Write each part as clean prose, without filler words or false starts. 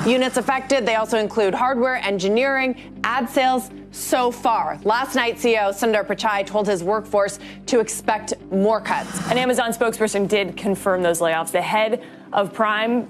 Units affected, they also include hardware, engineering, ad sales. So far, last night, CEO Sundar Pichai told his workforce to expect more cuts. An Amazon spokesperson did confirm those layoffs. The head of Prime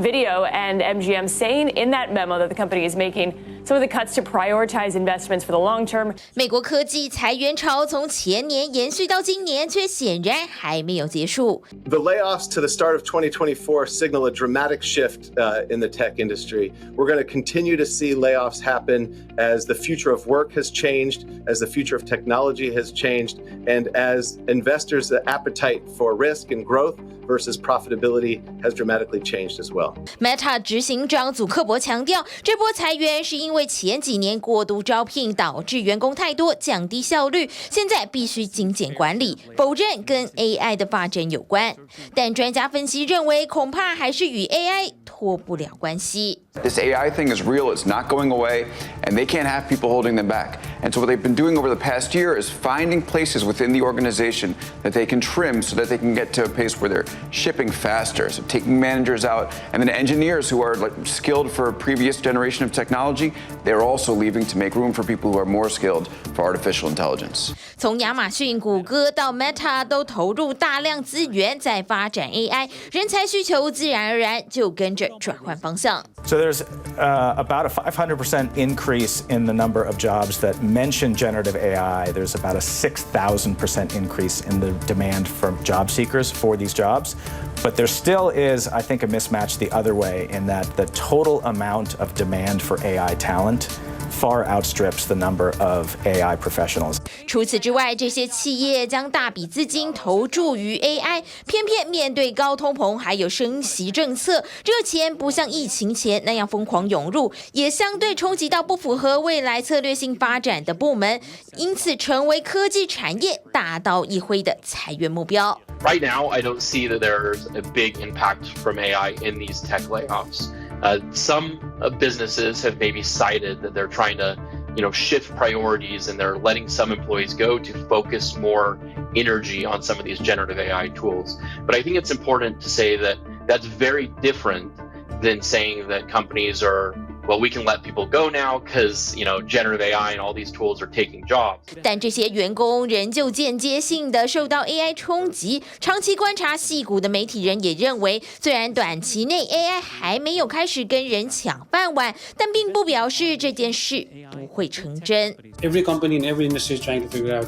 Video and MGM saying in that memo that the company is making some of the cuts to prioritize investments for the long term. 美国科技裁员潮从前年延续到今年，却显然还没有结束。The layoffs to the start of 2024 signal a dramatic shift in the tech industry. We're going to continue to see layoffs happen as the future of work has changed, as the future of technology has changed, and as investors' appetite for risk and growth versus profitability has dramatically changed as well. Meta 执行长祖克伯强调，这波裁员是因为前几年过度招聘导致员工太多，降低效率，现在必须精简管理，否认跟 AI 的发展有关。但专家分析认为，恐怕还是与 AI 脱不了关系。This AI thing is real, it's not going away, and they can't have people holding them back. And so what they've been doing over the past year is finding places within the organization that they can trim so that they can get to a pace where they're shipping faster. So taking managers out, and then engineers who are skilled for a previous generation of technology, they're also leaving to make room for people who are more skilled for artificial intelligence. 从亚马逊、谷歌到 Meta 都投入大量资源在发展 AI， 人才需求自然而然就跟着转换方向。So there's about a 500% increase in the number of jobs that mention generative AI. There's about a 6,000% increase in the demand for job seekers for these jobs. But there still is, I think, a mismatch the other way in that the total amount of demand for AI talent far outstrips the number of AI professionals. 除此之外，这些企业将大笔资金投注于 AI， 偏偏面对高通膨还有升息政策，热钱不像疫情前那样疯狂涌入，也相对冲击到不符合未来策略性发展的部门，因此成为科技产业大刀一挥的裁员目标。Right now, I don't see that there's a big impact from AI in these tech layoffs. Some businesses have maybe cited that they're trying to, shift priorities and they're letting some employees go to focus more energy on some of these generative AI tools. But I think it's important to say that that's very different than saying that companies are, well, we can let people go now because, generative AI and all these tools are taking jobs. 但这些员工仍旧间接性的受到 AI 冲击。长期观察矽谷的媒体人也认为，虽然短期内 AI 还没有开始跟人抢饭碗，但并不表示这件事不会成真。Every company in every industry is trying to figure out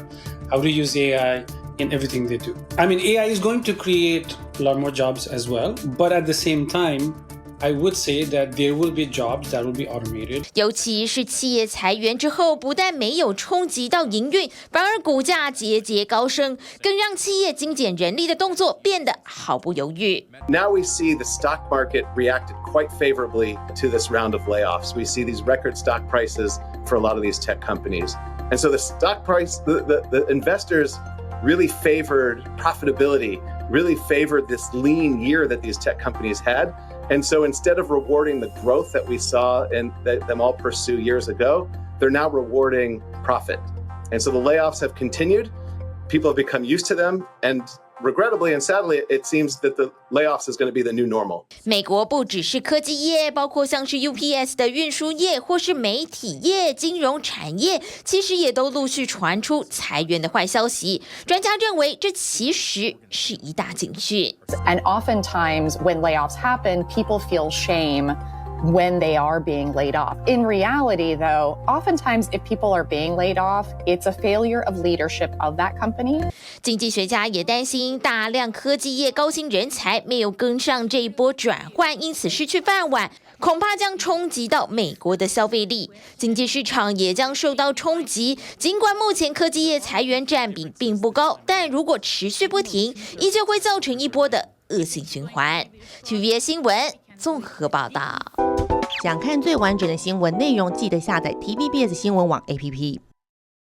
how to use AI in everything they do. I mean, AI is going to create a lot more jobs as well, but at the same time, I would say that there will be jobs that will be automated. 尤其是企业裁员之后，不但没有冲击到营运，反而股价节节高升，更让企业精简人力的动作变得毫不犹豫。Now we see the stock market reacted quite favorably to this round of layoffs. We see these record stock prices for a lot of these tech companies. And so the stock price, the investors really favored profitability, really favored this lean year that these tech companies had. And so instead of rewarding the growth that we saw and them all pursue years ago, they're now rewarding profit. And so the layoffs have continued. People have become used to them. And regrettably and sadly, it seems that the layoffs is going to be the new normal. 美国不只是科技业，包括像是 UPS 的运输业或是媒体业、金融产业，其实也都陆续传出裁员的坏消息。专家认为，这其实是一大警讯。And oftentimes when layoffs happen, people feel shame when they are being laid off. In reality, though, oftentimes if people are being laid off, it's a failure of leadership of that company. 经济学家也担心，大量科技业高薪人才没有跟上这一波转换，因此失去饭碗，恐怕将冲击到美国的消费力，经济市场也将受到冲击。尽管目前科技业裁员占比并不高，但如果持续不停，依旧会造成一波的恶性循环。TVBS 新闻综合报道。想看最完整的新闻内容，记得下载 TVBS 新闻网 APP。